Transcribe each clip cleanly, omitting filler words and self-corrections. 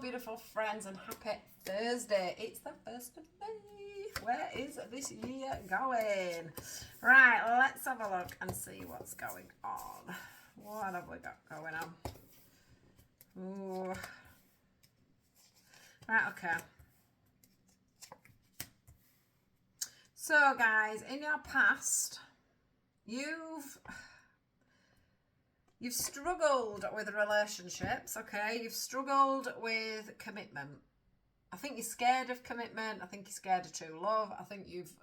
Beautiful friends, and happy Thursday. It's the 1st of May. Where is this year going? Right, let's have a look and see what's going on. What have we got going on? Ooh. Right, okay. So guys, in your past, you've struggled with relationships, okay? You've struggled with commitment. I think you're scared of commitment. I think you're scared of true love. I think you've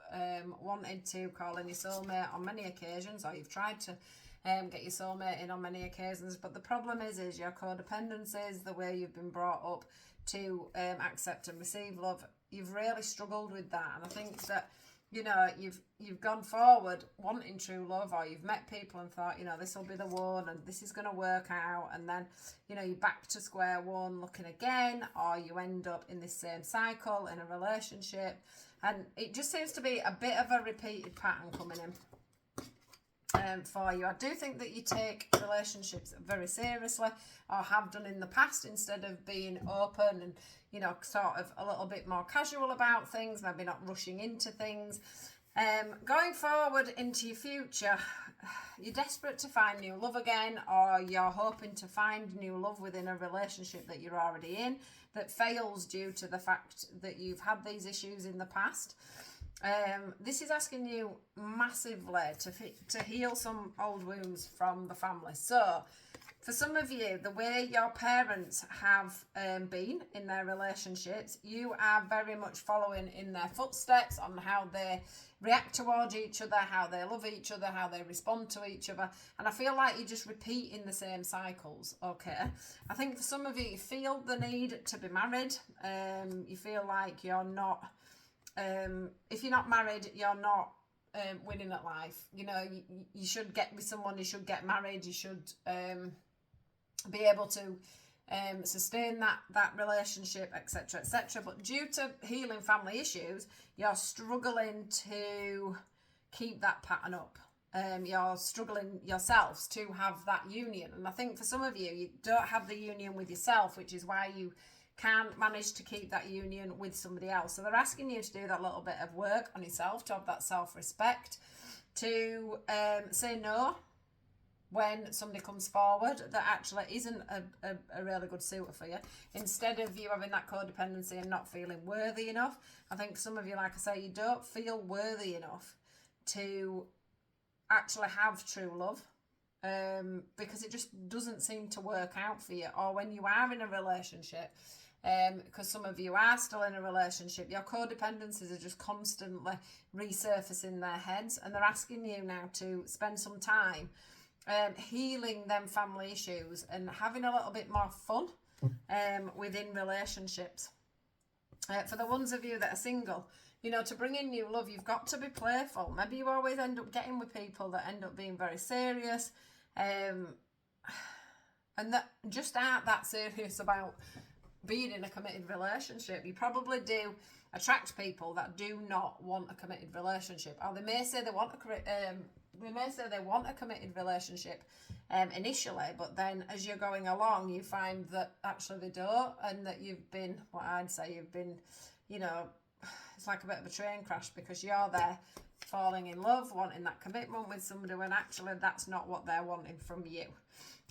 wanted to call in your soulmate on many occasions, or you've tried to get your soulmate in on many occasions. But the problem is your codependencies, the way you've been brought up to accept and receive love. You've really struggled with that, and I think that, you know, you've gone forward wanting true love, or you've met people and thought, you know, this will be the one and this is going to work out, and then, you know, you're back to square one looking again, or you end up in this same cycle in a relationship, and it just seems to be a bit of a repeated pattern coming in for you. I do think that you take relationships very seriously, or have done in the past, instead of being open and, you know, sort of a little bit more casual about things, maybe not rushing into things. Going forward into your future, you're desperate to find new love again, or you're hoping to find new love within a relationship that you're already in that fails due to the fact that you've had these issues in the past. This is asking you massively to heal some old wounds from the family. So for some of you, the way your parents have been in their relationships, you are very much following in their footsteps on how they react towards each other, how they love each other, how they respond to each other. And I feel like you're just repeating the same cycles, okay? I think for some of you, you feel the need to be married. You feel like you're not... if you're not married, you're not winning at life. You know, you should get with someone, you should get married, you should be able to sustain that relationship, etc., etc. But due to healing family issues, you're struggling to keep that pattern up. You're struggling yourselves to have that union. And I think for some of you, you don't have the union with yourself, which is why you can't manage to keep that union with somebody else. So they're asking you to do that little bit of work on yourself, to have that self-respect, to say no when somebody comes forward that actually isn't a really good suitor for you, instead of you having that codependency and not feeling worthy enough. I think some of you, like I say, you don't feel worthy enough to actually have true love, because it just doesn't seem to work out for you. Or when you are in a relationship, because some of you are still in a relationship, your codependencies are just constantly resurfacing their heads, and they're asking you now to spend some time healing them family issues and having a little bit more fun within relationships. For the ones of you that are single, you know, to bring in new love, you've got to be playful. Maybe you always end up getting with people that end up being very serious, and that just aren't that serious about being in a committed relationship. You probably do attract people that do not want a committed relationship, or they may say they want a committed relationship initially, but then as you're going along, you find that actually they don't, and that you've been, what I'd say, you've been, you know, it's like a bit of a train crash, because you're there falling in love, wanting that commitment with somebody, when actually that's not what they're wanting from you.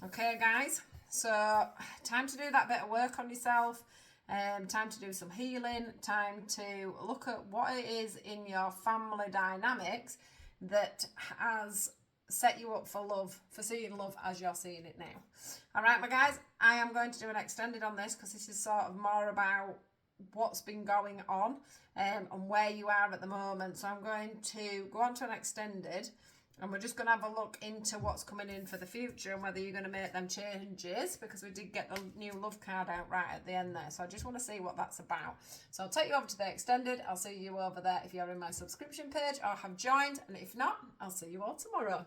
Okay, guys? So time to do that bit of work on yourself, time to do some healing, time to look at what it is in your family dynamics that has set you up for love, for seeing love as you're seeing it now. All right, my guys, I am going to do an extended on this, because this is sort of more about what's been going on and where you are at the moment. So I'm going to go on to an extended, and we're just going to have a look into what's coming in for the future and whether you're going to make them changes, because we did get the new love card out right at the end there. So I just want to see what that's about. So I'll take you over to the extended. I'll see you over there if you're in my subscription page or have joined. And if not, I'll see you all tomorrow.